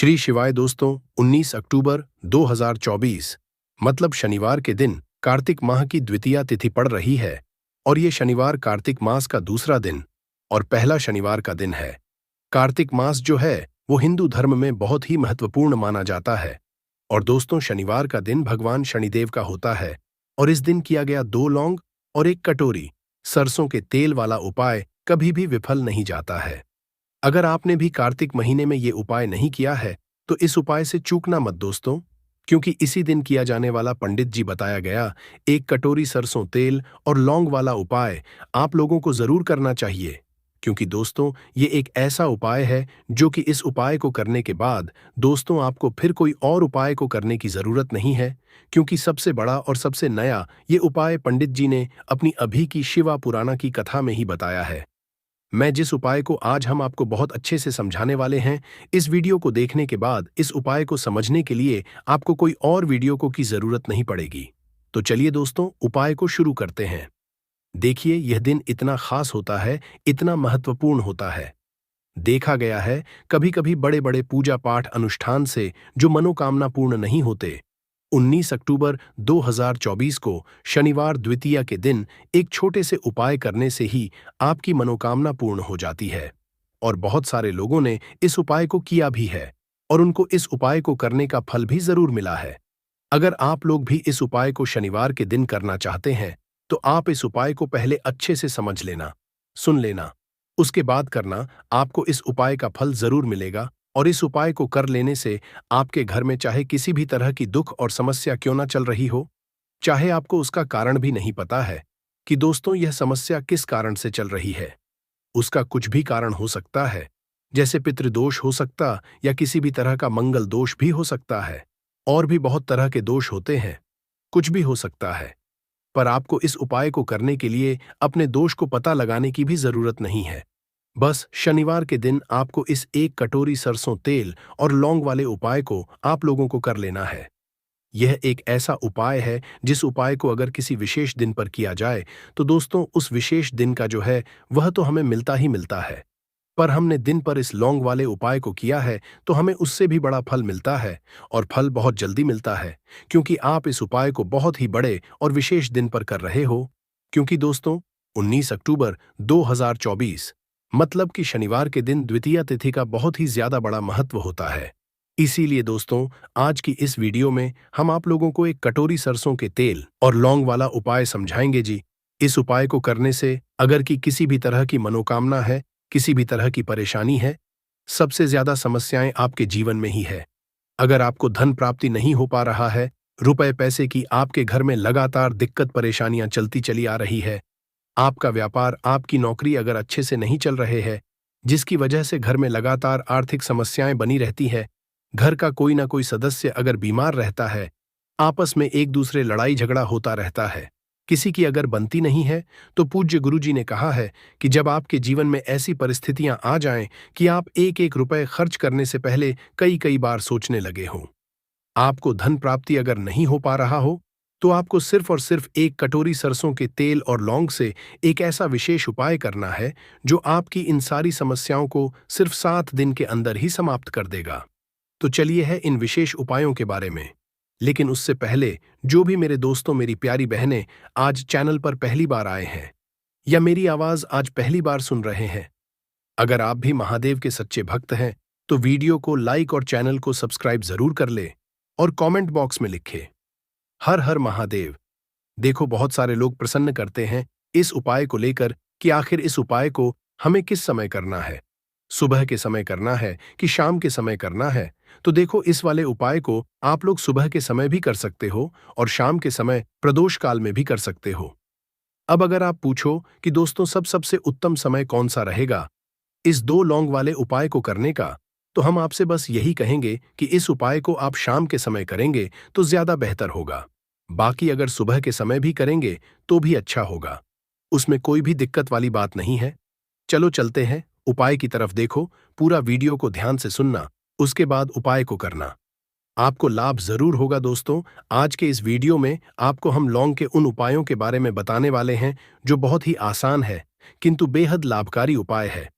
श्री शिवाय दोस्तों। 19 अक्टूबर 2024 मतलब शनिवार के दिन कार्तिक माह की द्वितीया तिथि पड़ रही है और ये शनिवार कार्तिक मास का दूसरा दिन और पहला शनिवार का दिन है। कार्तिक मास जो है वो हिंदू धर्म में बहुत ही महत्वपूर्ण माना जाता है। और दोस्तों, शनिवार का दिन भगवान शनिदेव का होता है और इस दिन किया गया 2 लौंग और 1 कटोरी सरसों के तेल वाला उपाय कभी भी विफल नहीं जाता है। अगर आपने भी कार्तिक महीने में ये उपाय नहीं किया है तो इस उपाय से चूकना मत दोस्तों, क्योंकि इसी दिन किया जाने वाला पंडित जी बताया गया 1 कटोरी सरसों तेल और लौंग वाला उपाय आप लोगों को जरूर करना चाहिए। क्योंकि दोस्तों, ये एक ऐसा उपाय है जो कि इस उपाय को करने के बाद दोस्तों आपको फिर कोई और उपाय को करने की जरूरत नहीं है, क्योंकि सबसे बड़ा और सबसे नया ये उपाय पंडित जी ने अपनी अभी की शिवा पुराना की कथा में ही बताया है। मैं जिस उपाय को आज हम आपको बहुत अच्छे से समझाने वाले हैं, इस वीडियो को देखने के बाद इस उपाय को समझने के लिए आपको कोई और वीडियो को की जरूरत नहीं पड़ेगी। तो चलिए दोस्तों, उपाय को शुरू करते हैं। देखिए, यह दिन इतना खास होता है, इतना महत्वपूर्ण होता है। देखा गया है कभी कभी बड़े बड़े पूजा पाठ अनुष्ठान से जो मनोकामना पूर्ण नहीं होते, 19 अक्टूबर 2024 को शनिवार द्वितीया के दिन एक छोटे से उपाय करने से ही आपकी मनोकामना पूर्ण हो जाती है। और बहुत सारे लोगों ने इस उपाय को किया भी है और उनको इस उपाय को करने का फल भी जरूर मिला है। अगर आप लोग भी इस उपाय को शनिवार के दिन करना चाहते हैं तो आप इस उपाय को पहले अच्छे से समझ लेना, सुन लेना, उसके बाद करना। आपको इस उपाय का फल जरूर मिलेगा और इस उपाय को कर लेने से आपके घर में चाहे किसी भी तरह की दुख और समस्या क्यों ना चल रही हो, चाहे आपको उसका कारण भी नहीं पता है कि दोस्तों यह समस्या किस कारण से चल रही है, उसका कुछ भी कारण हो सकता है, जैसे पितृदोष हो सकता या किसी भी तरह का मंगल दोष भी हो सकता है। और भी बहुत तरह के दोष होते हैं, कुछ भी हो सकता है। पर आपको इस उपाय को करने के लिए अपने दोष को पता लगाने की भी जरूरत नहीं है। बस शनिवार के दिन आपको इस 1 कटोरी सरसों तेल और लौंग वाले उपाय को आप लोगों को कर लेना है। यह एक ऐसा उपाय है जिस उपाय को अगर किसी विशेष दिन पर किया जाए तो दोस्तों उस विशेष दिन का जो है वह तो हमें मिलता ही मिलता है। पर हमने दिन पर इस लौंग वाले उपाय को किया है तो हमें उससे भी बड़ा फल मिलता है और फल बहुत जल्दी मिलता है, क्योंकि आप इस उपाय को बहुत ही बड़े और विशेष दिन पर कर रहे हो। क्योंकि दोस्तों, 19 अक्टूबर 2024 मतलब कि शनिवार के दिन द्वितीया तिथि का बहुत ही ज्यादा बड़ा महत्व होता है। इसीलिए दोस्तों, आज की इस वीडियो में हम आप लोगों को 1 कटोरी सरसों के तेल और लौंग वाला उपाय समझाएंगे जी। इस उपाय को करने से अगर कि किसी भी तरह की मनोकामना है, किसी भी तरह की परेशानी है, सबसे ज्यादा समस्याएं आपके जीवन में ही है। अगर आपको धन प्राप्ति नहीं हो पा रहा है, रुपए पैसे की आपके घर में लगातार दिक्कत परेशानियां चलती चली आ रही है, आपका व्यापार, आपकी नौकरी अगर अच्छे से नहीं चल रहे हैं, जिसकी वजह से घर में लगातार आर्थिक समस्याएं बनी रहती है, घर का कोई ना कोई सदस्य अगर बीमार रहता है, आपस में एक दूसरे लड़ाई झगड़ा होता रहता है, किसी की अगर बनती नहीं है, तो पूज्य गुरुजी ने कहा है कि जब आपके जीवन में ऐसी परिस्थितियां आ जाएं कि आप एक एक रुपए खर्च करने से पहले कई कई बार सोचने लगे हों, आपको धन प्राप्ति अगर नहीं हो पा रहा हो, तो आपको सिर्फ और सिर्फ 1 कटोरी सरसों के तेल और लौंग से एक ऐसा विशेष उपाय करना है जो आपकी इन सारी समस्याओं को सिर्फ 7 दिन के अंदर ही समाप्त कर देगा। तो चलिए है इन विशेष उपायों के बारे में। लेकिन उससे पहले जो भी मेरे दोस्तों, मेरी प्यारी बहनें आज चैनल पर पहली बार आए हैं या मेरी आवाज आज पहली बार सुन रहे हैं, अगर आप भी महादेव के सच्चे भक्त हैं तो वीडियो को लाइक और चैनल को सब्सक्राइब जरूर कर ले और कमेंट बॉक्स में लिखे हर हर महादेव। देखो, बहुत सारे लोग प्रश्न करते हैं इस उपाय को लेकर कि आखिर इस उपाय को हमें किस समय करना है, सुबह के समय करना है कि शाम के समय करना है। तो देखो, इस वाले उपाय को आप लोग सुबह के समय भी कर सकते हो और शाम के समय प्रदोष काल में भी कर सकते हो। अब अगर आप पूछो कि दोस्तों सबसे उत्तम समय कौन सा रहेगा इस 2 लौंग वाले उपाय को करने का, तो हम आपसे बस यही कहेंगे कि इस उपाय को आप शाम के समय करेंगे तो ज्यादा बेहतर होगा। बाकी अगर सुबह के समय भी करेंगे तो भी अच्छा होगा, उसमें कोई भी दिक्कत वाली बात नहीं है। चलो चलते हैं उपाय की तरफ। देखो, पूरा वीडियो को ध्यान से सुनना, उसके बाद उपाय को करना, आपको लाभ जरूर होगा। दोस्तों, आज के इस वीडियो में आपको हम लौंग के उन उपायों के बारे में बताने वाले हैं जो बहुत ही आसान है किंतु बेहद लाभकारी उपाय है।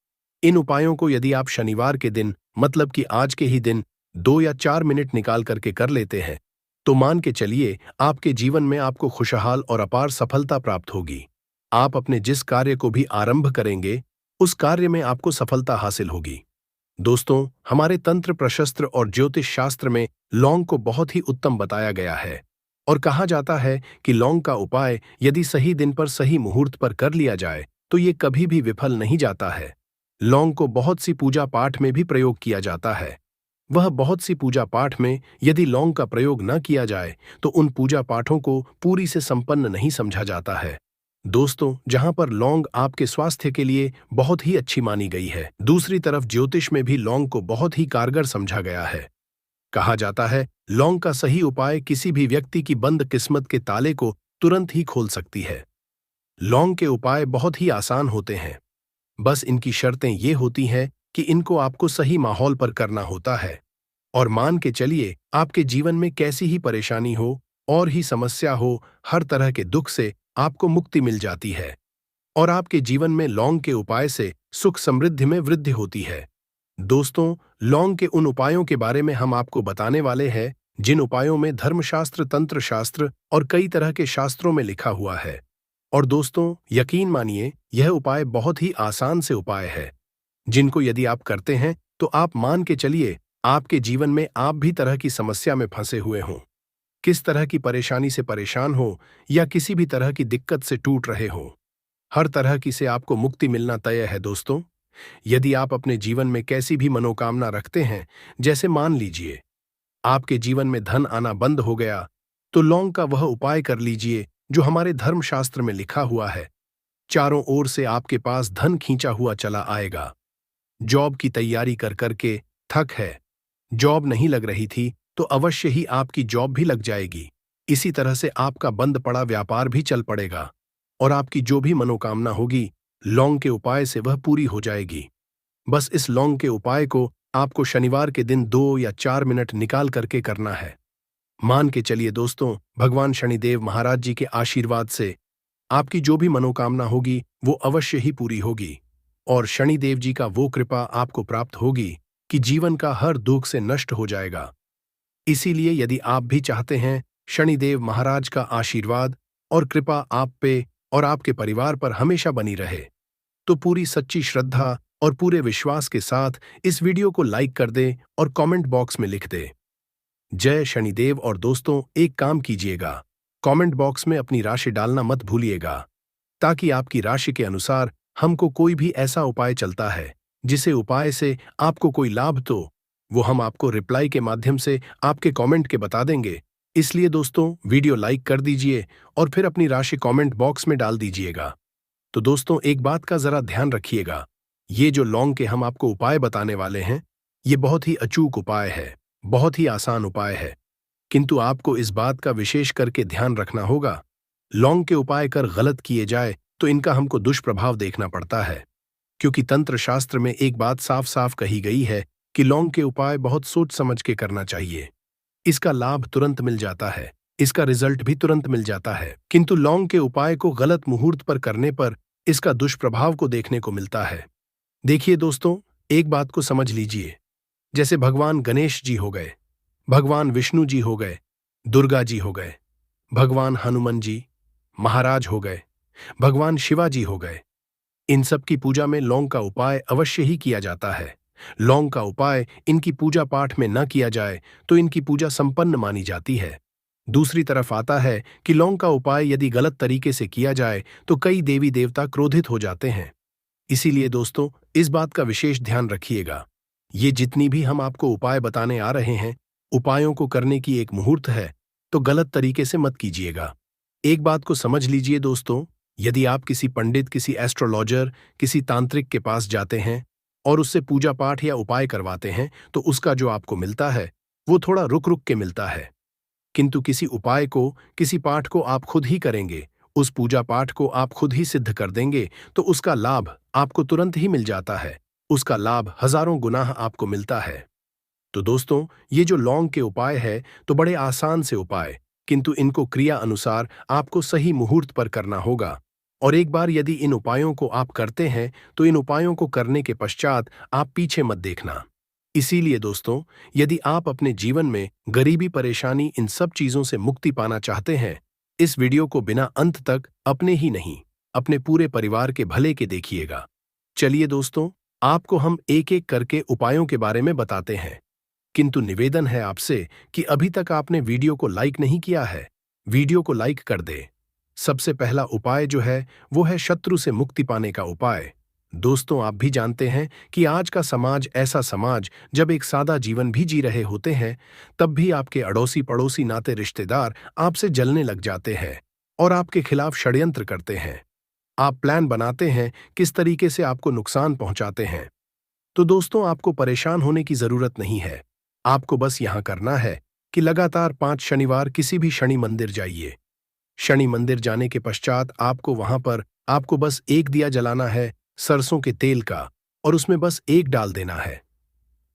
इन उपायों को यदि आप शनिवार के दिन मतलब कि आज के ही दिन 2 या 4 मिनट निकाल करके कर लेते हैं, तो मान के चलिए आपके जीवन में आपको खुशहाल और अपार सफलता प्राप्त होगी। आप अपने जिस कार्य को भी आरंभ करेंगे, उस कार्य में आपको सफलता हासिल होगी। दोस्तों, हमारे तंत्र प्रशस्त्र और ज्योतिष शास्त्र में लौंग को बहुत ही उत्तम बताया गया है और कहा जाता है कि लौंग का उपाय यदि सही दिन पर सही मुहूर्त पर कर लिया जाए तो ये कभी भी विफल नहीं जाता है। लौंग को बहुत सी पूजा पाठ में भी प्रयोग किया जाता है। वह बहुत सी पूजा पाठ में यदि लौंग का प्रयोग न किया जाए तो उन पूजा पाठों को पूरी से संपन्न नहीं समझा जाता है। दोस्तों, जहां पर लौंग आपके स्वास्थ्य के लिए बहुत ही अच्छी मानी गई है, दूसरी तरफ ज्योतिष में भी लौंग को बहुत ही कारगर समझा गया है। कहा जाता है लौंग का सही उपाय किसी भी व्यक्ति की बंद किस्मत के ताले को तुरंत ही खोल सकती है। लौंग के उपाय बहुत ही आसान होते हैं, बस इनकी शर्तें ये होती हैं कि इनको आपको सही माहौल पर करना होता है। और मान के चलिए आपके जीवन में कैसी ही परेशानी हो और ही समस्या हो, हर तरह के दुख से आपको मुक्ति मिल जाती है और आपके जीवन में लौंग के उपाय से सुख समृद्धि में वृद्धि होती है। दोस्तों, लौंग के उन उपायों के बारे में हम आपको बताने वाले हैं जिन उपायों में धर्मशास्त्र, तंत्र शास्त्र और कई तरह के शास्त्रों में लिखा हुआ है। और दोस्तों, यकीन मानिए यह उपाय बहुत ही आसान से उपाय है जिनको यदि आप करते हैं तो आप मान के चलिए आपके जीवन में आप भी तरह की समस्या में फंसे हुए हों, किस तरह की परेशानी से परेशान हो या किसी भी तरह की दिक्कत से टूट रहे हो, हर तरह की से आपको मुक्ति मिलना तय है। दोस्तों, यदि आप अपने जीवन में कैसी भी मनोकामना रखते हैं, जैसे मान लीजिए आपके जीवन में धन आना बंद हो गया, तो लौंग का वह उपाय कर लीजिए जो हमारे धर्मशास्त्र में लिखा हुआ है। चारों ओर से आपके पास धन खींचा हुआ चला आएगा। जॉब की तैयारी कर करके थक है, जॉब नहीं लग रही थी तो अवश्य ही आपकी जॉब भी लग जाएगी। इसी तरह से आपका बंद पड़ा व्यापार भी चल पड़ेगा और आपकी जो भी मनोकामना होगी लौंग के उपाय से वह पूरी हो जाएगी। बस इस लौंग के उपाय को आपको शनिवार के दिन 2 या 4 मिनट निकाल करके करना है। मान के चलिए दोस्तों, भगवान शनिदेव महाराज जी के आशीर्वाद से आपकी जो भी मनोकामना होगी वो अवश्य ही पूरी होगी और शनिदेव जी का वो कृपा आपको प्राप्त होगी कि जीवन का हर दुख से नष्ट हो जाएगा। इसीलिए यदि आप भी चाहते हैं शनिदेव महाराज का आशीर्वाद और कृपा आप पे और आपके परिवार पर हमेशा बनी रहे, तो पूरी सच्ची श्रद्धा और पूरे विश्वास के साथ इस वीडियो को लाइक कर दें और कमेंट बॉक्स में लिख दें जय शनिदेव। और दोस्तों, एक काम कीजिएगा, कमेंट बॉक्स में अपनी राशि डालना मत भूलिएगा, ताकि आपकी राशि के अनुसार हमको कोई भी ऐसा उपाय चलता है जिसे उपाय से आपको कोई लाभ तो वो हम आपको रिप्लाई के माध्यम से आपके कमेंट के बता देंगे। इसलिए दोस्तों, वीडियो लाइक कर दीजिए और फिर अपनी राशि कमेंट बॉक्स में डाल दीजिएगा। तो दोस्तों, एक बात का जरा ध्यान रखिएगा, ये जो लौंग के हम आपको उपाय बताने वाले हैं ये बहुत ही अचूक उपाय है, बहुत ही आसान उपाय है, किंतु आपको इस बात का विशेष करके ध्यान रखना होगा, लौंग के उपाय कर गलत किए जाए तो इनका हमको दुष्प्रभाव देखना पड़ता है। क्योंकि तंत्र शास्त्र में एक बात साफ साफ कही गई है कि लौंग के उपाय बहुत सोच समझ के करना चाहिए। इसका लाभ तुरंत मिल जाता है, इसका रिजल्ट भी तुरंत मिल जाता है, किंतु लौंग के उपाय को गलत मुहूर्त पर करने पर इसका दुष्प्रभाव को देखने को मिलता है। देखिए दोस्तों, एक बात को समझ लीजिए, जैसे भगवान गणेश जी हो गए, भगवान विष्णु जी हो गए, दुर्गा जी हो गए, भगवान हनुमान जी महाराज हो गए, भगवान शिवाजी हो गए, इन सब की पूजा में लौंग का उपाय अवश्य ही किया जाता है। लौंग का उपाय इनकी पूजा पाठ में न किया जाए तो इनकी पूजा संपन्न मानी जाती है। दूसरी तरफ आता है कि लौंग का उपाय यदि गलत तरीके से किया जाए तो कई देवी देवता क्रोधित हो जाते हैं। इसीलिए दोस्तों, इस बात का विशेष ध्यान रखिएगा, ये जितनी भी हम आपको उपाय बताने आ रहे हैं, उपायों को करने की एक मुहूर्त है, तो गलत तरीके से मत कीजिएगा। एक बात को समझ लीजिए दोस्तों, यदि आप किसी पंडित, किसी एस्ट्रोलॉजर, किसी तांत्रिक के पास जाते हैं और उससे पूजा पाठ या उपाय करवाते हैं तो उसका जो आपको मिलता है वो थोड़ा रुक रुक के मिलता है, किंतु किसी उपाय को, किसी पाठ को आप खुद ही करेंगे, उस पूजा पाठ को आप खुद ही सिद्ध कर देंगे तो उसका लाभ आपको तुरंत ही मिल जाता है, उसका लाभ हजारों गुना आपको मिलता है। तो दोस्तों, ये जो लौंग के उपाय है तो बड़े आसान से उपाय, किंतु इनको क्रिया अनुसार आपको सही मुहूर्त पर करना होगा। और एक बार यदि इन उपायों को आप करते हैं तो इन उपायों को करने के पश्चात आप पीछे मत देखना, इसीलिए दोस्तों, यदि आप अपने जीवन में गरीबी, परेशानी, इन सब चीजों से मुक्ति पाना चाहते हैं, इस वीडियो को बिना अंत तक अपने ही नहीं, अपने पूरे परिवार के भले के देखिएगा। चलिए दोस्तों, आपको हम एक एक करके उपायों के बारे में बताते हैं, किंतु निवेदन है आपसे कि अभी तक आपने वीडियो को लाइक नहीं किया है, वीडियो को लाइक कर दे। सबसे पहला उपाय जो है वो है शत्रु से मुक्ति पाने का उपाय। दोस्तों, आप भी जानते हैं कि आज का समाज ऐसा समाज जब एक सादा जीवन भी जी रहे होते हैं, तब भी आपके अड़ोसी पड़ोसी नाते रिश्तेदार आपसे जलने लग जाते हैं और आपके खिलाफ षड्यंत्र करते हैं। आप प्लान बनाते हैं किस तरीके से आपको नुकसान पहुंचाते हैं। तो दोस्तों, आपको परेशान होने की जरूरत नहीं है। आपको बस यहां करना है कि लगातार 5 शनिवार किसी भी शनि मंदिर जाइए। शनि मंदिर जाने के पश्चात आपको वहां पर आपको बस एक दिया जलाना है सरसों के तेल का, और उसमें बस एक डाल देना है।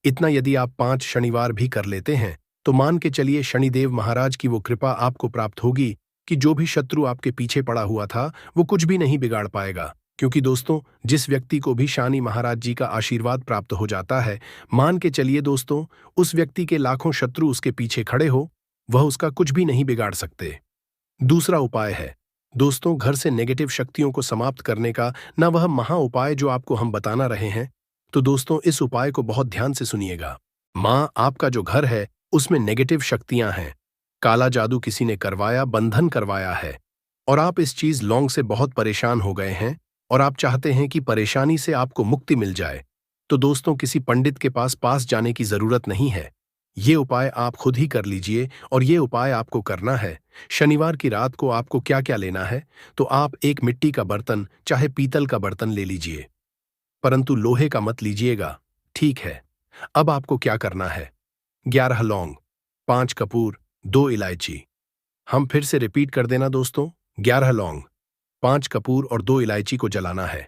इतना यदि आप 5 शनिवार भी कर लेते हैं तो मान के चलिए शनिदेव महाराज की वो कृपा आपको प्राप्त होगी कि जो भी शत्रु आपके पीछे पड़ा हुआ था वो कुछ भी नहीं बिगाड़ पाएगा। क्योंकि दोस्तों, जिस व्यक्ति को भी शनि महाराज जी का आशीर्वाद प्राप्त हो जाता है, मान के चलिए दोस्तों, उस व्यक्ति के लाखों शत्रु उसके पीछे खड़े हो, वह उसका कुछ भी नहीं बिगाड़ सकते। दूसरा उपाय है दोस्तों, घर से नेगेटिव शक्तियों को समाप्त करने का ना वह महा उपाय जो आपको हम बताना रहे हैं। तो दोस्तों, इस उपाय को बहुत ध्यान से सुनिएगा। आपका जो घर है उसमें नेगेटिव शक्तियां हैं, काला जादू किसी ने करवाया, बंधन करवाया है, और आप इस चीज लौंग से बहुत परेशान हो गए हैं और आप चाहते हैं कि परेशानी से आपको मुक्ति मिल जाए। तो दोस्तों, किसी पंडित के पास जाने की जरूरत नहीं है। ये उपाय आप खुद ही कर लीजिए, और ये उपाय आपको करना है। शनिवार की रात को आपको क्या क्या लेना है, तो आप एक मिट्टी का बर्तन, चाहे पीतल का बर्तन ले लीजिए, परंतु लोहे का मत लीजिएगा, ठीक है। अब आपको क्या करना है, 11 लौंग, 5 कपूर, 2 इलायची। हम फिर से रिपीट कर देना दोस्तों, 11 लौंग, 5 कपूर और 2 इलायची को जलाना है।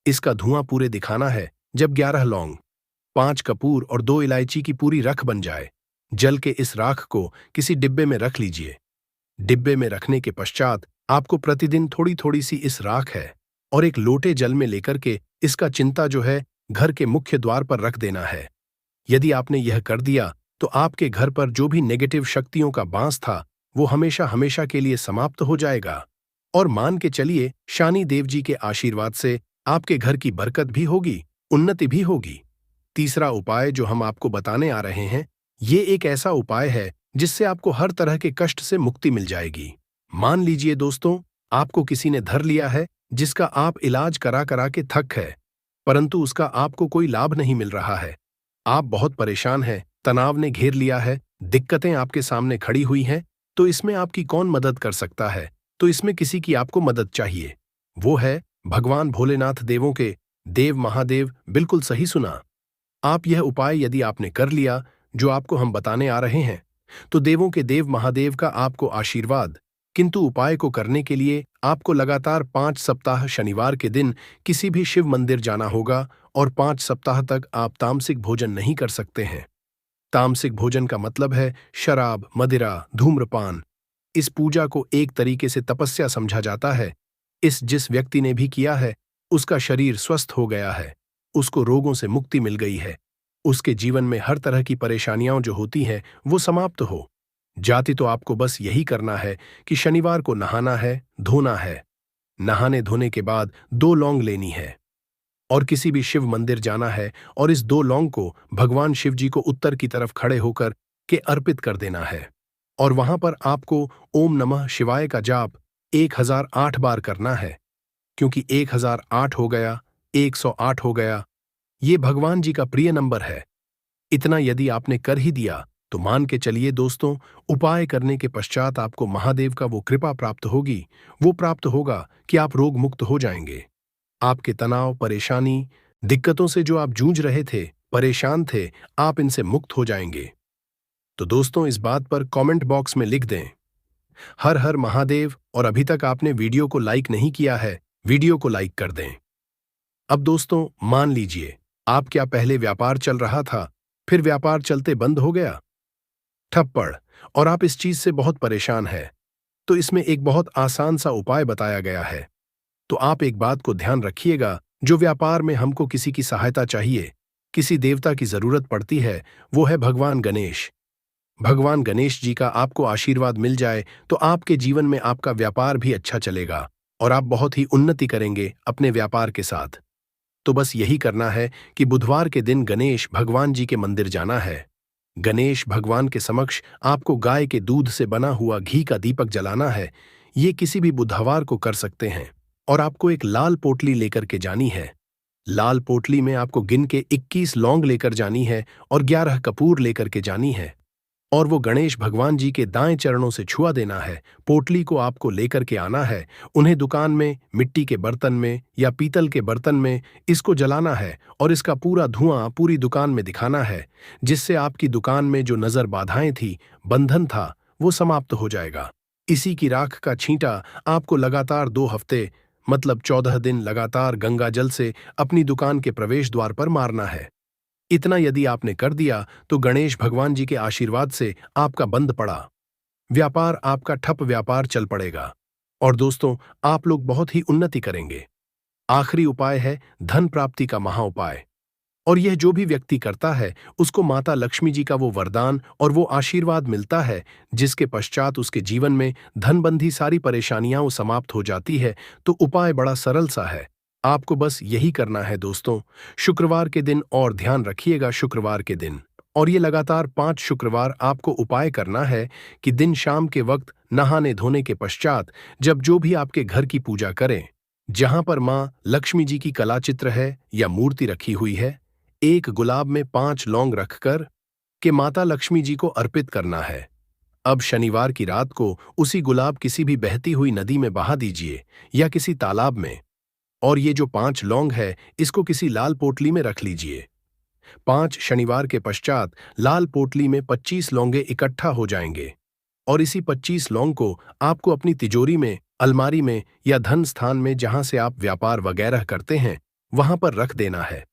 इसका धुआं पूरे दिखाना है। जब 11 लौंग, 5 कपूर और 2 इलायची की पूरी रख बन जाए, जल के इस राख को किसी डिब्बे में रख लीजिए। डिब्बे में रखने के पश्चात आपको प्रतिदिन थोड़ी थोड़ी सी इस राख है और एक लोटे जल में लेकर के इसका चिंता जो है घर के मुख्य द्वार पर रख देना है। यदि आपने यह कर दिया तो आपके घर पर जो भी नेगेटिव शक्तियों का बांस था वो हमेशा हमेशा के लिए समाप्त हो जाएगा, और मान के चलिए शनि देव जी के आशीर्वाद से आपके घर की बरकत भी होगी, उन्नति भी होगी। तीसरा उपाय जो हम आपको बताने आ रहे हैं, ये एक ऐसा उपाय है जिससे आपको हर तरह के कष्ट से मुक्ति मिल जाएगी। मान लीजिए दोस्तों, आपको किसी ने धर लिया है जिसका आप इलाज करा करा के थक है, परंतु उसका आपको कोई लाभ नहीं मिल रहा है। आप बहुत परेशान हैं, तनाव ने घेर लिया है, दिक्कतें आपके सामने खड़ी हुई हैं, तो इसमें आपकी कौन मदद कर सकता है? तो इसमें किसी की आपको मदद चाहिए, वो है भगवान भोलेनाथ देवों के देव महादेव। बिल्कुल सही सुना। आप यह उपाय यदि आपने कर लिया जो आपको हम बताने आ रहे हैं, तो देवों के देव महादेव का आपको आशीर्वाद। किंतु उपाय को करने के लिए आपको लगातार 5 सप्ताह शनिवार के दिन किसी भी शिव मंदिर जाना होगा, और 5 सप्ताह तक आप तामसिक भोजन नहीं कर सकते हैं। तामसिक भोजन का मतलब है शराब, मदिरा, धूम्रपान। इस पूजा को एक तरीके से तपस्या समझा जाता है। जिस व्यक्ति ने भी किया है उसका शरीर स्वस्थ हो गया है, उसको रोगों से मुक्ति मिल गई है, उसके जीवन में हर तरह की परेशानियां जो होती हैं वो समाप्त हो जाती। तो आपको बस यही करना है कि शनिवार को नहाना है, धोना है। नहाने धोने के बाद 2 लौंग लेनी है और किसी भी शिव मंदिर जाना है, और इस 2 लौंग को भगवान शिव जी को उत्तर की तरफ खड़े होकर के अर्पित कर देना है, और वहां पर आपको ओम नमः शिवाय का जाप 1008 बार करना है। क्योंकि 1008 हो गया, 108 हो गया, ये भगवान जी का प्रिय नंबर है। इतना यदि आपने कर ही दिया तो मान के चलिए दोस्तों, उपाय करने के पश्चात आपको महादेव का वो कृपा प्राप्त होगी, वो प्राप्त होगा कि आप रोग मुक्त हो जाएंगे। आपके तनाव, परेशानी, दिक्कतों से जो आप जूझ रहे थे, परेशान थे, आप इनसे मुक्त हो जाएंगे। तो दोस्तों, इस बात पर कमेंट बॉक्स में लिख दें हर हर महादेव, और अभी तक आपने वीडियो को लाइक नहीं किया है, वीडियो को लाइक कर दें। अब दोस्तों, मान लीजिए आप क्या पहले व्यापार चल रहा था, फिर व्यापार चलते बंद हो गया, ठप्पड़, और आप इस चीज से बहुत परेशान हैं, तो इसमें एक बहुत आसान सा उपाय बताया गया है। तो आप एक बात को ध्यान रखिएगा, जो व्यापार में हमको किसी की सहायता चाहिए, किसी देवता की जरूरत पड़ती है, वो है भगवान गणेश। भगवान गणेश जी का आपको आशीर्वाद मिल जाए तो आपके जीवन में आपका व्यापार भी अच्छा चलेगा और आप बहुत ही उन्नति करेंगे अपने व्यापार के साथ। तो बस यही करना है कि बुधवार के दिन गणेश भगवान जी के मंदिर जाना है। गणेश भगवान के समक्ष आपको गाय के दूध से बना हुआ घी का दीपक जलाना है। ये किसी भी बुधवार को कर सकते हैं और आपको एक लाल पोटली लेकर के जानी है। लाल पोटली में आपको गिन के 21 लौंग लेकर जानी है और 11 कपूर लेकर के जानी है और वो गणेश भगवान जी के दाएं चरणों से छुआ देना है। पोटली को आपको लेकर के आना है, उन्हें दुकान में मिट्टी के बर्तन में या पीतल के बर्तन में इसको जलाना है और इसका पूरा धुआं पूरी दुकान में दिखाना है, जिससे आपकी दुकान में जो नजर बाधाएं थी, बंधन था, वो समाप्त हो जाएगा। इसी की राख का छींटा आपको लगातार 2 हफ्ते मतलब 14 दिन लगातार गंगा जल से अपनी दुकान के प्रवेश द्वार पर मारना है। इतना यदि आपने कर दिया तो गणेश भगवान जी के आशीर्वाद से आपका बंद पड़ा व्यापार, आपका ठप व्यापार चल पड़ेगा और दोस्तों आप लोग बहुत ही उन्नति करेंगे। आखिरी उपाय है धन प्राप्ति का महा उपाय, और यह जो भी व्यक्ति करता है उसको माता लक्ष्मी जी का वो वरदान और वो आशीर्वाद मिलता है, जिसके पश्चात उसके जीवन में धनबंधी सारी परेशानियां समाप्त हो जाती है। तो उपाय बड़ा सरल सा है, आपको बस यही करना है दोस्तों। शुक्रवार के दिन, और ध्यान रखिएगा शुक्रवार के दिन, और ये लगातार 5 शुक्रवार आपको उपाय करना है कि दिन शाम के वक्त नहाने धोने के पश्चात जब जो भी आपके घर की पूजा करें, जहां पर मां लक्ष्मी जी की कलाचित्र है या मूर्ति रखी हुई है, एक गुलाब में 5 लौंग रखकर के माता लक्ष्मी जी को अर्पित करना है। अब शनिवार की रात को उसी गुलाब किसी भी बहती हुई नदी में बहा दीजिए या किसी तालाब में, और ये जो 5 लौंग है इसको किसी लाल पोटली में रख लीजिए। 5 शनिवार के पश्चात लाल पोटली में 25 लौंगे इकट्ठा हो जाएंगे और इसी 25 लौंग को आपको अपनी तिजोरी में, अलमारी में या धन स्थान में जहां से आप व्यापार वगैरह करते हैं वहां पर रख देना है।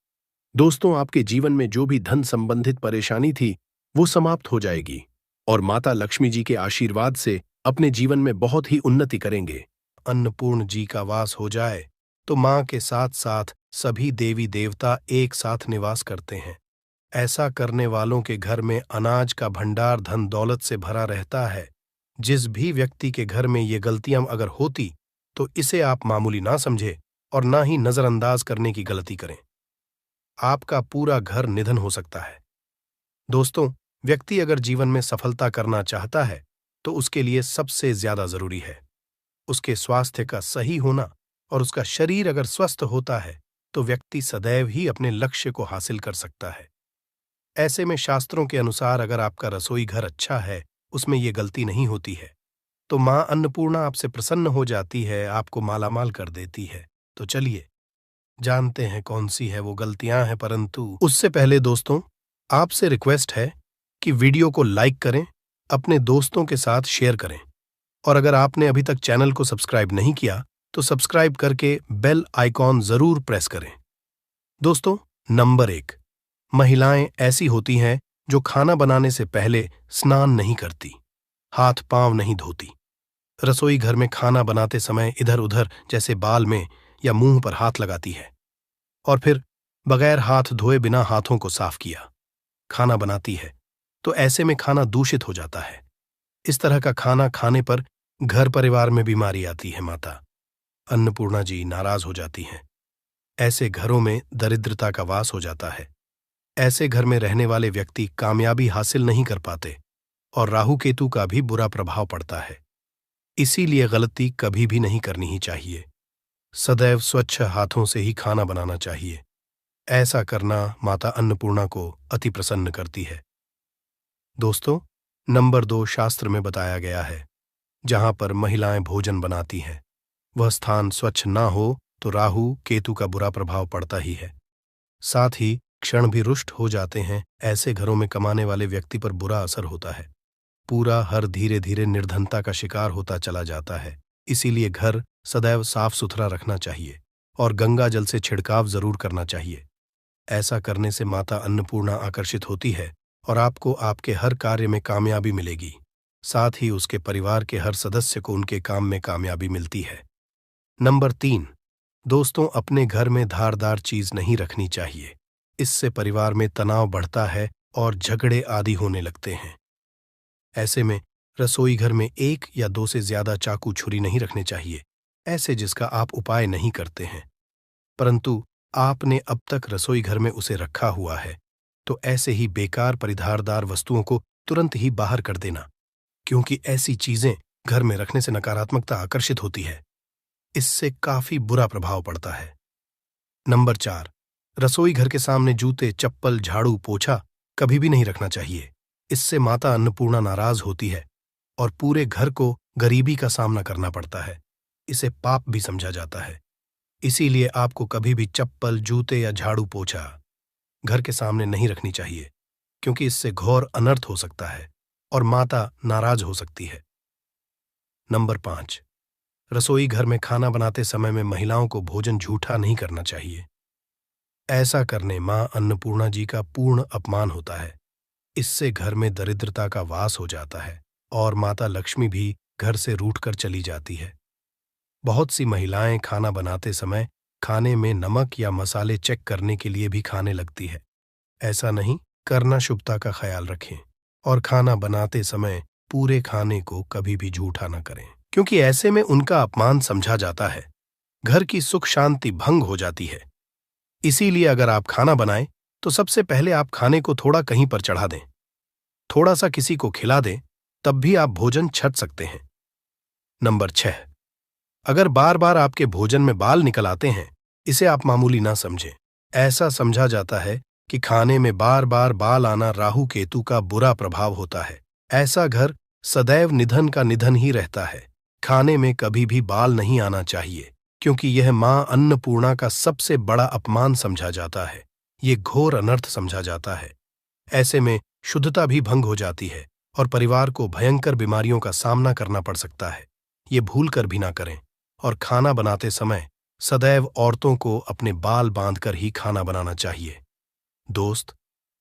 दोस्तों आपके जीवन में जो भी धन संबंधित परेशानी थी वो समाप्त हो जाएगी और माता लक्ष्मी जी के आशीर्वाद से अपने जीवन में बहुत ही उन्नति करेंगे। अन्नपूर्ण जी का वास हो जाए तो मां के साथ साथ सभी देवी देवता एक साथ निवास करते हैं। ऐसा करने वालों के घर में अनाज का भंडार धन दौलत से भरा रहता है। जिस भी व्यक्ति के घर में ये गलतियां अगर होती तो इसे आप मामूली ना समझे और ना ही नजरअंदाज करने की गलती करें। आपका पूरा घर निधन हो सकता है। दोस्तों, व्यक्ति अगर जीवन में सफलता करना चाहता है तो उसके लिए सबसे ज्यादा जरूरी है उसके स्वास्थ्य का सही होना, और उसका शरीर अगर स्वस्थ होता है तो व्यक्ति सदैव ही अपने लक्ष्य को हासिल कर सकता है। ऐसे में शास्त्रों के अनुसार अगर आपका रसोई घर अच्छा है, उसमें ये गलती नहीं होती है, तो मां अन्नपूर्णा आपसे प्रसन्न हो जाती है, आपको मालामाल कर देती है। तो चलिए जानते हैं कौन सी है वो गलतियां हैं, परंतु उससे पहले दोस्तों आपसे रिक्वेस्ट है कि वीडियो को लाइक करें, अपने दोस्तों के साथ शेयर करें, और अगर आपने अभी तक चैनल को सब्सक्राइब नहीं किया तो सब्सक्राइब करके बेल आइकॉन जरूर प्रेस करें। दोस्तों, नंबर 1, महिलाएं ऐसी होती हैं जो खाना बनाने से पहले स्नान नहीं करती, हाथ पांव नहीं धोती, रसोई घर में खाना बनाते समय इधर उधर जैसे बाल में या मुंह पर हाथ लगाती है और फिर बगैर हाथ धोए बिना हाथों को साफ किया खाना बनाती है, तो ऐसे में खाना दूषित हो जाता है। इस तरह का खाना खाने पर घर परिवार में बीमारी आती है। माता अन्नपूर्णा जी नाराज हो जाती हैं। ऐसे घरों में दरिद्रता का वास हो जाता है। ऐसे घर में रहने वाले व्यक्ति कामयाबी हासिल नहीं कर पाते और राहु केतु का भी बुरा प्रभाव पड़ता है। इसीलिए गलती कभी भी नहीं करनी ही चाहिए। सदैव स्वच्छ हाथों से ही खाना बनाना चाहिए। ऐसा करना माता अन्नपूर्णा को अति प्रसन्न करती है। दोस्तों, नंबर 2 शास्त्र में बताया गया है, जहां पर महिलाएं भोजन बनाती हैं वह स्थान स्वच्छ ना हो तो राहु केतु का बुरा प्रभाव पड़ता ही है। साथ ही क्षण भी रुष्ट हो जाते हैं। ऐसे घरों में कमाने वाले व्यक्ति पर बुरा असर होता है। पूरा हर धीरे धीरे निर्धनता का शिकार होता चला जाता है। इसीलिए घर सदैव साफ सुथरा रखना चाहिए और गंगा जल से छिड़काव जरूर करना चाहिए। ऐसा करने से माता अन्नपूर्णा आकर्षित होती है और आपको आपके हर कार्य में कामयाबी मिलेगी। साथ ही उसके परिवार के हर सदस्य को उनके काम में कामयाबी मिलती है। नंबर 3, दोस्तों अपने घर में धारदार चीज नहीं रखनी चाहिए। इससे परिवार में तनाव बढ़ता है और झगड़े आदि होने लगते हैं। ऐसे में रसोई घर में 1 या 2 से ज्यादा चाकू छुरी नहीं रखने चाहिए, ऐसे जिसका आप उपाय नहीं करते हैं, परंतु आपने अब तक रसोई घर में उसे रखा हुआ है, तो ऐसे ही बेकार परिधारदार वस्तुओं को तुरंत ही बाहर कर देना, क्योंकि ऐसी चीजें घर में रखने से नकारात्मकता आकर्षित होती है। इससे काफी बुरा प्रभाव पड़ता है। नंबर 4, रसोई घर के सामने जूते, चप्पल, झाड़ू, पोछा कभी भी नहीं रखना चाहिए। इससे माता अन्नपूर्णा नाराज होती है और पूरे घर को गरीबी का सामना करना पड़ता है। इसे पाप भी समझा जाता है। इसीलिए आपको कभी भी चप्पल, जूते या झाड़ू, पोछा घर के सामने नहीं रखनी चाहिए, क्योंकि इससे घोर अनर्थ हो सकता है और माता नाराज हो सकती है। नंबर 5, रसोई घर में खाना बनाते समय में महिलाओं को भोजन झूठा नहीं करना चाहिए। ऐसा करने मां अन्नपूर्णा जी का पूर्ण अपमान होता है। इससे घर में दरिद्रता का वास हो जाता है और माता लक्ष्मी भी घर से रूठकर चली जाती है। बहुत सी महिलाएं खाना बनाते समय खाने में नमक या मसाले चेक करने के लिए भी खाने लगती है। ऐसा नहीं करना, शुभता का ख्याल रखें और खाना बनाते समय पूरे खाने को कभी भी झूठा न करें, क्योंकि ऐसे में उनका अपमान समझा जाता है। घर की सुख शांति भंग हो जाती है। इसीलिए अगर आप खाना बनाएं तो सबसे पहले आप खाने को थोड़ा कहीं पर चढ़ा दें, थोड़ा सा किसी को खिला दें, तब भी आप भोजन छक सकते हैं। नंबर 6, अगर बार बार आपके भोजन में बाल निकल आते हैं, इसे आप मामूली ना समझें। ऐसा समझा जाता है कि खाने में बार बार बाल आना राहु केतु का बुरा प्रभाव होता है। ऐसा घर सदैव निधन का निधन ही रहता है। खाने में कभी भी बाल नहीं आना चाहिए, क्योंकि यह मां अन्नपूर्णा का सबसे बड़ा अपमान समझा जाता है। ये घोर अनर्थ समझा जाता है। ऐसे में शुद्धता भी भंग हो जाती है और परिवार को भयंकर बीमारियों का सामना करना पड़ सकता है। ये भूल कर भी ना करें और खाना बनाते समय सदैव औरतों को अपने बाल बांधकर ही खाना बनाना चाहिए। दोस्त,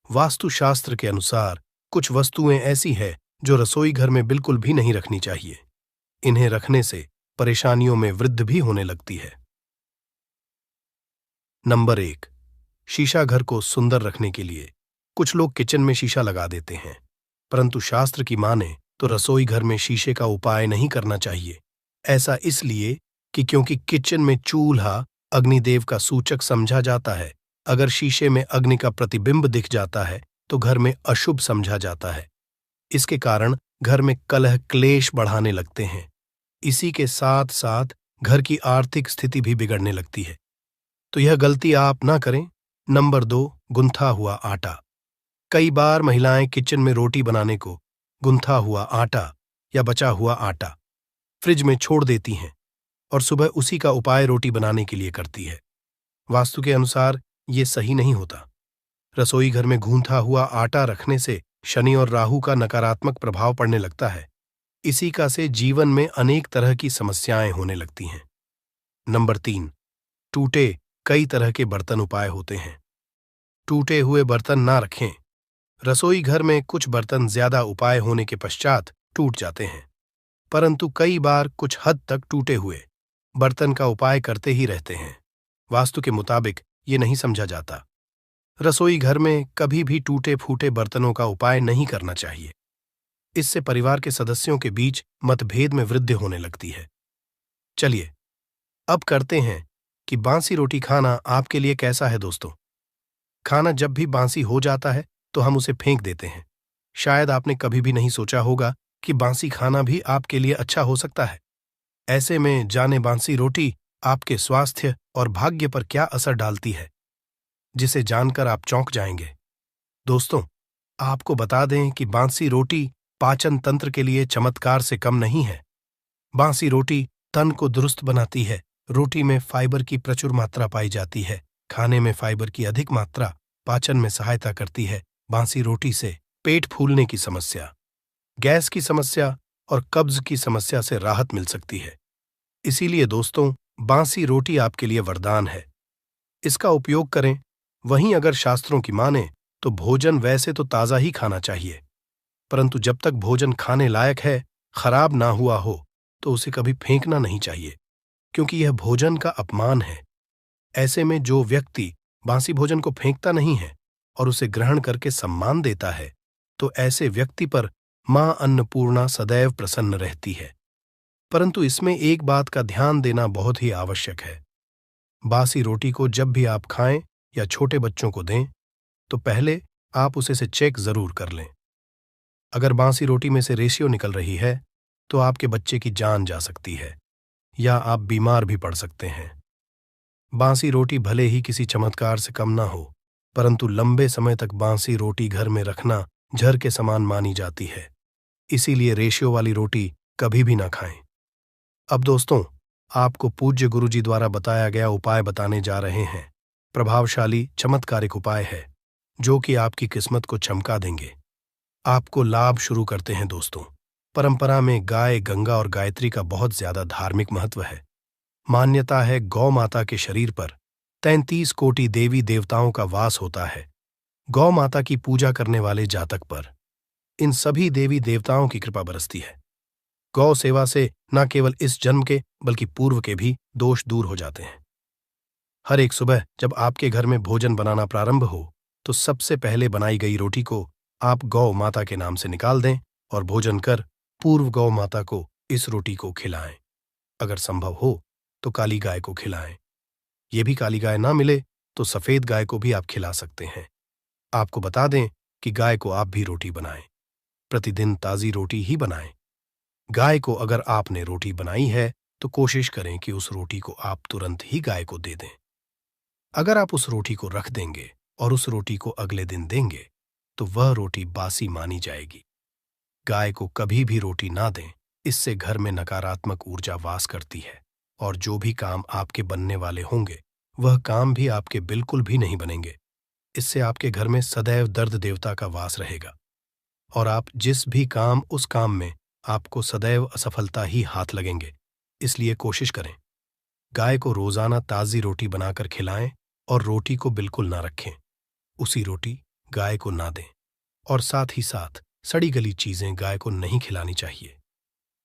वास्तुशास्त्र के अनुसार कुछ वस्तुएं ऐसी हैं जो रसोई घर में बिल्कुल भी नहीं रखनी चाहिए। इन्हें रखने से परेशानियों में वृद्धि भी होने लगती है। नंबर 1, शीशा घर को सुंदर रखने के लिए कुछ लोग किचन में शीशा लगा देते हैं, परंतु शास्त्र की माने तो रसोई घर में शीशे का उपाय नहीं करना चाहिए। ऐसा इसलिए कि क्योंकि किचन में चूल्हा अग्निदेव का सूचक समझा जाता है। अगर शीशे में अग्नि का प्रतिबिंब दिख जाता है तो घर में अशुभ समझा जाता है। इसके कारण घर में कलह क्लेश बढ़ाने लगते हैं। इसी के साथ साथ घर की आर्थिक स्थिति भी बिगड़ने लगती है, तो यह गलती आप ना करें। नंबर 2, गुंथा हुआ आटा। कई बार महिलाएं किचन में रोटी बनाने को गुंथा हुआ आटा या बचा हुआ आटा फ्रिज में छोड़ देती हैं और सुबह उसी का उपाय रोटी बनाने के लिए करती है। वास्तु के अनुसार ये सही नहीं होता। रसोई घर में गूंथा हुआ आटा रखने से शनि और राहु का नकारात्मक प्रभाव पड़ने लगता है। इसी का से जीवन में अनेक तरह की समस्याएं होने लगती हैं। नंबर 3, टूटे कई तरह के बर्तन उपाय होते हैं। टूटे हुए बर्तन ना रखें। रसोई घर में कुछ बर्तन ज्यादा उपाय होने के पश्चात टूट जाते हैं, परंतु कई बार कुछ हद तक टूटे हुए बर्तन का उपाय करते ही रहते हैं। वास्तु के मुताबिक ये नहीं समझा जाता। रसोई घर में कभी भी टूटे फूटे बर्तनों का उपाय नहीं करना चाहिए। इससे परिवार के सदस्यों के बीच मतभेद में वृद्धि होने लगती है। चलिए अब करते हैं कि बांसी रोटी खाना आपके लिए कैसा है दोस्तों। खाना जब भी बांसी हो जाता है तो हम उसे फेंक देते हैं। शायद आपने कभी भी नहीं सोचा होगा कि बांसी खाना भी आपके लिए अच्छा हो सकता है। ऐसे में जाने बांसी रोटी आपके स्वास्थ्य और भाग्य पर क्या असर डालती है, जिसे जानकर आप चौंक जाएंगे। दोस्तों, आपको बता दें कि बांसी रोटी पाचन तंत्र के लिए चमत्कार से कम नहीं है। बांसी रोटी तन को दुरुस्त बनाती है। रोटी में फाइबर की प्रचुर मात्रा पाई जाती है। खाने में फाइबर की अधिक मात्रा पाचन में सहायता करती है। बांसी रोटी से पेट फूलने की समस्या, गैस की समस्या और कब्ज की समस्या से राहत मिल सकती है। इसीलिए दोस्तों, बांसी रोटी आपके लिए वरदान है। इसका उपयोग करें। वहीं अगर शास्त्रों की माने तो भोजन वैसे तो ताज़ा ही खाना चाहिए, परंतु जब तक भोजन खाने लायक है, खराब ना हुआ हो, तो उसे कभी फेंकना नहीं चाहिए, क्योंकि यह भोजन का अपमान है। ऐसे में जो व्यक्ति बासी भोजन को फेंकता नहीं है और उसे ग्रहण करके सम्मान देता है, तो ऐसे व्यक्ति पर मां अन्नपूर्णा सदैव प्रसन्न रहती है। परंतु इसमें एक बात का ध्यान देना बहुत ही आवश्यक है। बासी रोटी को जब भी आप खाएं या छोटे बच्चों को दें, तो पहले आप उसे से चेक जरूर कर लें। अगर बासी रोटी में से रेशियो निकल रही है, तो आपके बच्चे की जान जा सकती है या आप बीमार भी पड़ सकते हैं। बासी रोटी भले ही किसी चमत्कार से कम ना हो, परंतु लंबे समय तक बासी रोटी घर में रखना जहर के समान मानी जाती है। इसीलिए रेशियो वाली रोटी कभी भी ना खाएं। अब दोस्तों, आपको पूज्य गुरुजी द्वारा बताया गया उपाय बताने जा रहे हैं। प्रभावशाली चमत्कारिक उपाय है जो कि आपकी किस्मत को चमका देंगे। आपको लाभ शुरू करते हैं दोस्तों। परंपरा में गाय, गंगा और गायत्री का बहुत ज्यादा धार्मिक महत्व है। मान्यता है गौ माता के शरीर पर 33 कोटि देवी देवताओं का वास होता है। गौ माता की पूजा करने वाले जातक पर इन सभी देवी देवताओं की कृपा बरसती है। गौ सेवा से न केवल इस जन्म के बल्कि पूर्व के भी दोष दूर हो जाते हैं। हर एक सुबह जब आपके घर में भोजन बनाना प्रारंभ हो, तो सबसे पहले बनाई गई रोटी को आप गौ माता के नाम से निकाल दें और भोजन कर पूर्व गौ माता को इस रोटी को खिलाएं। अगर संभव हो तो काली गाय को खिलाएं। ये भी काली गाय ना मिले तो सफेद गाय को भी आप खिला सकते हैं। आपको बता दें कि गाय को आप भी रोटी बनाएं। प्रतिदिन ताजी रोटी ही बनाएं। गाय को अगर आपने रोटी बनाई है तो कोशिश करें कि उस रोटी को आप तुरंत ही गाय को दे दें। अगर आप उस रोटी को रख देंगे और उस रोटी को अगले दिन देंगे, तो वह रोटी बासी मानी जाएगी। गाय को कभी भी रोटी ना दें, इससे घर में नकारात्मक ऊर्जा वास करती है और जो भी काम आपके बनने वाले होंगे, वह काम भी आपके बिल्कुल भी नहीं बनेंगे। इससे आपके घर में सदैव दर्द देवता का वास रहेगा और आप जिस भी काम, उस काम में आपको सदैव असफलता ही हाथ लगेंगे। इसलिए कोशिश करें, गाय को रोजाना ताजी रोटी बनाकर खिलाएं और रोटी को बिल्कुल ना रखें। उसी रोटी गाय को ना दें और साथ ही साथ सड़ी गली चीजें गाय को नहीं खिलानी चाहिए।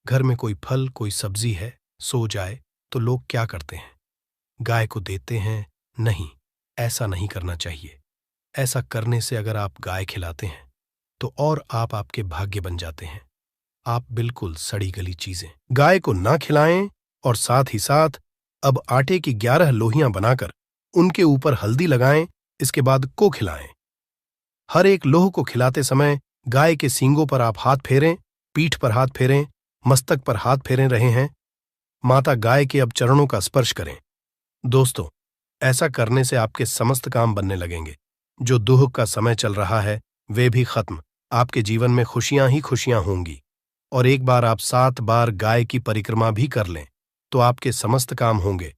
घर में कोई फल, कोई सब्जी है, सो जाए तो लोग क्या करते हैं? गाय को देते हैं? नहीं, ऐसा नहीं करना चाहिए। ऐसा करने से अगर आप गाय खिलाते हैं तो और आप आपके भाग्य बन जाते हैं। आप बिल्कुल सड़ी गली चीजें गाय को ना खिलाएं और साथ ही साथ अब आटे की 11 लोहियां बनाकर उनके ऊपर हल्दी लगाएं, इसके बाद को खिलाएं। हर एक लोह को खिलाते समय गाय के सींगों पर आप हाथ फेरें, पीठ पर हाथ फेरें, मस्तक पर हाथ फेरे रहे हैं। माता गाय के अब चरणों का स्पर्श करें। दोस्तों, ऐसा करने से आपके समस्त काम बनने लगेंगे। जो दुख का समय चल रहा है वे भी खत्म। आपके जीवन में खुशियां ही खुशियां होंगी। और एक बार आप 7 बार गाय की परिक्रमा भी कर लें तो आपके समस्त काम होंगे।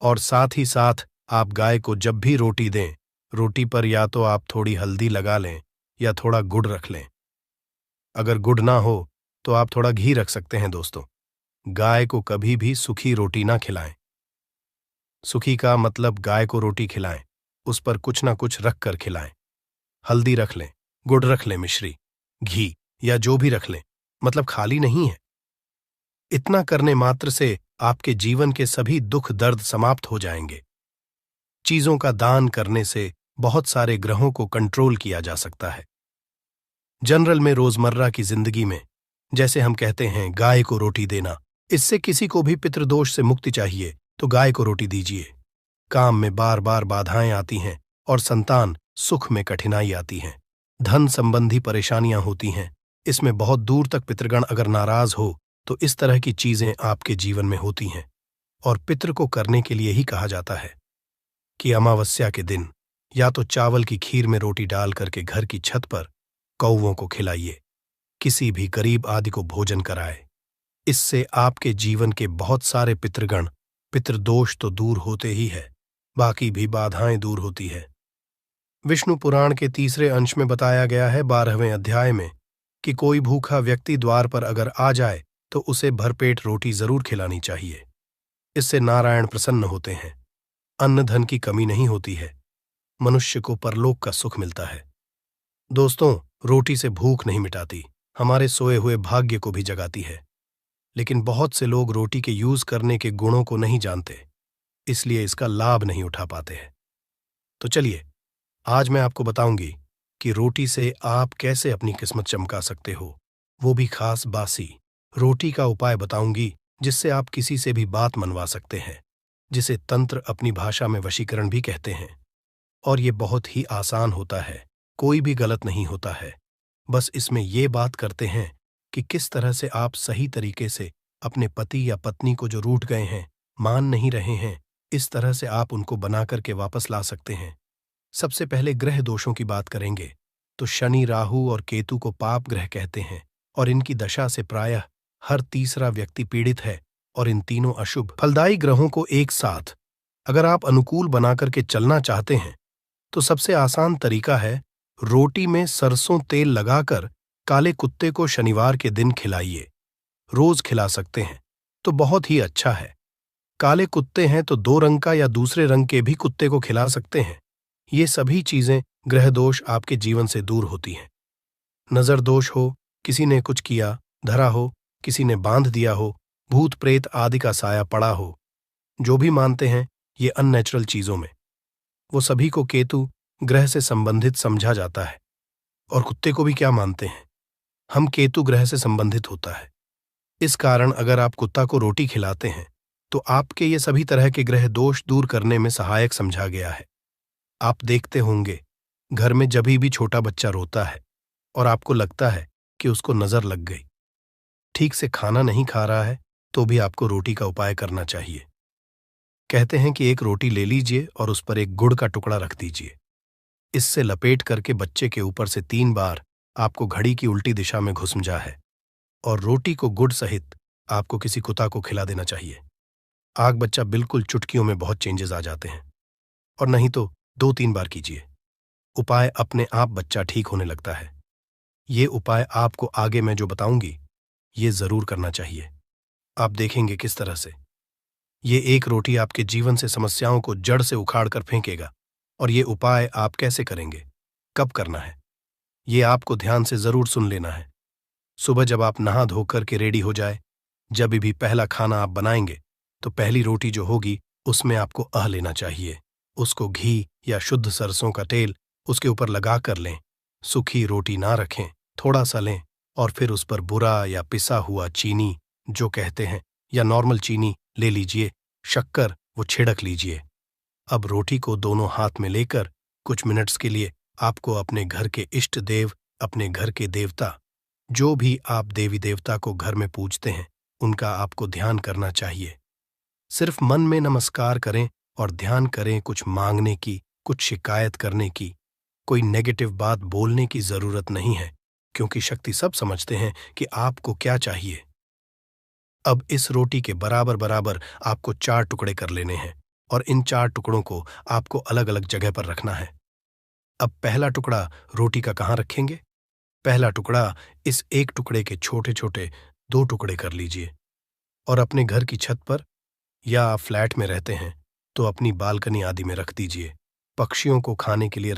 और साथ ही साथ आप गाय को जब भी रोटी दें, रोटी पर या तो आप थोड़ी हल्दी लगा लें या थोड़ा गुड़ रख लें। अगर गुड़ ना हो तो आप थोड़ा घी रख सकते हैं। दोस्तों, गाय को कभी भी सूखी रोटी ना खिलाएं। सूखी का मतलब गाय को रोटी खिलाएं, उस पर कुछ ना कुछ रख कर खिलाएं। हल्दी रख लें, गुड़ रख लें, मिश्री, घी या जो भी रख लें, मतलब खाली नहीं है। इतना करने मात्र से आपके जीवन के सभी दुख दर्द समाप्त हो जाएंगे। चीजों का दान करने से बहुत सारे ग्रहों को कंट्रोल किया जा सकता है। जनरल में रोजमर्रा की जिंदगी में जैसे हम कहते हैं गाय को रोटी देना, इससे किसी को भी पितृदोष से मुक्ति चाहिए तो गाय को रोटी दीजिए। काम में बार बार बाधाएं आती हैं और संतान सुख में कठिनाई आती हैं, धन संबंधी परेशानियां होती हैं, इसमें बहुत दूर तक पितृगण अगर नाराज हो तो इस तरह की चीजें आपके जीवन में होती हैं। और पितृ को करने के लिए ही कहा जाता है कि अमावस्या के दिन या तो चावल की खीर में रोटी डाल करके घर की छत पर कौवों को खिलाइए, किसी भी गरीब आदि को भोजन कराए। इससे आपके जीवन के बहुत सारे पितृगण, पितृदोष तो दूर होते ही है, बाकी भी बाधाएं दूर होती है। विष्णु पुराण के 3 अंश में बताया गया है 12वें अध्याय में कि कोई भूखा व्यक्ति द्वार पर अगर आ जाए तो उसे भरपेट रोटी जरूर खिलानी चाहिए। इससे नारायण प्रसन्न होते हैं, अन्न धन की कमी नहीं होती है, मनुष्य को परलोक का सुख मिलता है। दोस्तों, रोटी से भूख नहीं मिटाती, हमारे सोए हुए भाग्य को भी जगाती है। लेकिन बहुत से लोग रोटी के यूज करने के गुणों को नहीं जानते, इसलिए इसका लाभ नहीं उठा पाते हैं। तो चलिए, आज मैं आपको बताऊंगी कि रोटी से आप कैसे अपनी किस्मत चमका सकते हो, वो भी खास बासी रोटी का उपाय बताऊंगी जिससे आप किसी से भी बात मनवा सकते हैं, जिसे तंत्र अपनी भाषा में वशीकरण भी कहते हैं। और ये बहुत ही आसान होता है, कोई भी गलत नहीं होता है। बस इसमें ये बात करते हैं कि किस तरह से आप सही तरीके से अपने पति या पत्नी को जो रूठ गए हैं, मान नहीं रहे हैं, इस तरह से आप उनको बना करके वापस ला सकते हैं। सबसे पहले ग्रह दोषों की बात करेंगे तो शनि, राहु और केतु को पाप ग्रह कहते हैं और इनकी दशा से प्रायः हर तीसरा व्यक्ति पीड़ित है। और इन तीनों अशुभ फलदायी ग्रहों को एक साथ अगर आप अनुकूल बना करके चलना चाहते हैं तो सबसे आसान तरीका है रोटी में सरसों तेल लगाकर काले कुत्ते को शनिवार के दिन खिलाइए। रोज खिला सकते हैं तो बहुत ही अच्छा है। काले कुत्ते हैं तो 2 रंग का या दूसरे रंग के भी कुत्ते को खिला सकते हैं। ये सभी चीजें ग्रह दोष आपके जीवन से दूर होती हैं। नजर दोष हो, किसी ने कुछ किया, धरा हो, किसी ने बांध दिया हो, भूत प्रेत आदि का साया पड़ा हो, जो भी मानते हैं ये अननेचुरल चीजों में, वो सभी को केतु ग्रह से संबंधित समझा जाता है। और कुत्ते को भी क्या मानते हैं, हम केतु ग्रह से संबंधित होता है। इस कारण अगर आप कुत्ता को रोटी खिलाते हैं तो आपके ये सभी तरह के ग्रह दोष दूर करने में सहायक समझा गया है। आप देखते होंगे घर में जब भी छोटा बच्चा रोता है और आपको लगता है कि उसको नजर लग गई, ठीक से खाना नहीं खा रहा है, तो भी आपको रोटी का उपाय करना चाहिए। कहते हैं कि एक रोटी ले लीजिए और उस पर एक गुड़ का टुकड़ा रख दीजिए। इससे लपेट करके बच्चे के ऊपर से 3 बार आपको घड़ी की उल्टी दिशा में घुसमजा है और रोटी को गुड़ सहित आपको किसी कुत्ता को खिला देना चाहिए। आग बच्चा बिल्कुल चुटकियों में बहुत चेंजेस आ जाते हैं। और नहीं तो 2-3 बार कीजिए, उपाय अपने आप बच्चा ठीक होने लगता है। ये उपाय आपको आगे मैं जो बताऊंगी ये जरूर करना चाहिए। आप देखेंगे किस तरह से ये एक रोटी आपके जीवन से समस्याओं को जड़ से उखाड़ कर फेंकेगा। और ये उपाय आप कैसे करेंगे, कब करना है, ये आपको ध्यान से जरूर सुन लेना है। सुबह जब आप नहा धो कर के रेडी हो जाए, जब भी पहला खाना आप बनाएंगे तो पहली रोटी जो होगी उसमें आपको लेना चाहिए। उसको घी या शुद्ध सरसों का तेल उसके ऊपर लगा कर लें। सूखी रोटी ना रखें, थोड़ा सा लें और फिर उस पर बुरा या पिसा हुआ चीनी जो कहते हैं या नॉर्मल चीनी ले लीजिए, शक्कर वो छिड़क लीजिए। अब रोटी को दोनों हाथ में लेकर कुछ मिनट्स के लिए आपको अपने घर के इष्ट देव, अपने घर के देवता, जो भी आप देवी देवता को घर में पूजते हैं, उनका आपको ध्यान करना चाहिए। सिर्फ मन में नमस्कार करें और ध्यान करें, कुछ मांगने की, कुछ शिकायत करने की, कोई नेगेटिव बात बोलने की जरूरत नहीं है, क्योंकि शक्ति सब समझते हैं कि आपको क्या चाहिए। अब इस रोटी के बराबर बराबर आपको 4 टुकड़े कर लेने हैं और इन 4 टुकड़ों को आपको अलग अलग जगह पर रखना है। अब पहला टुकड़ा रोटी का कहाँ रखेंगे? पहला टुकड़ा इस एक टुकड़े के छोटे छोटे 2 टुकड़े कर लीजिए और अपने घर की छत पर, या आप फ्लैट में रहते हैं तो अपनी बालकनी आदि में रख दीजिए। पक्षियों को खाने के लिए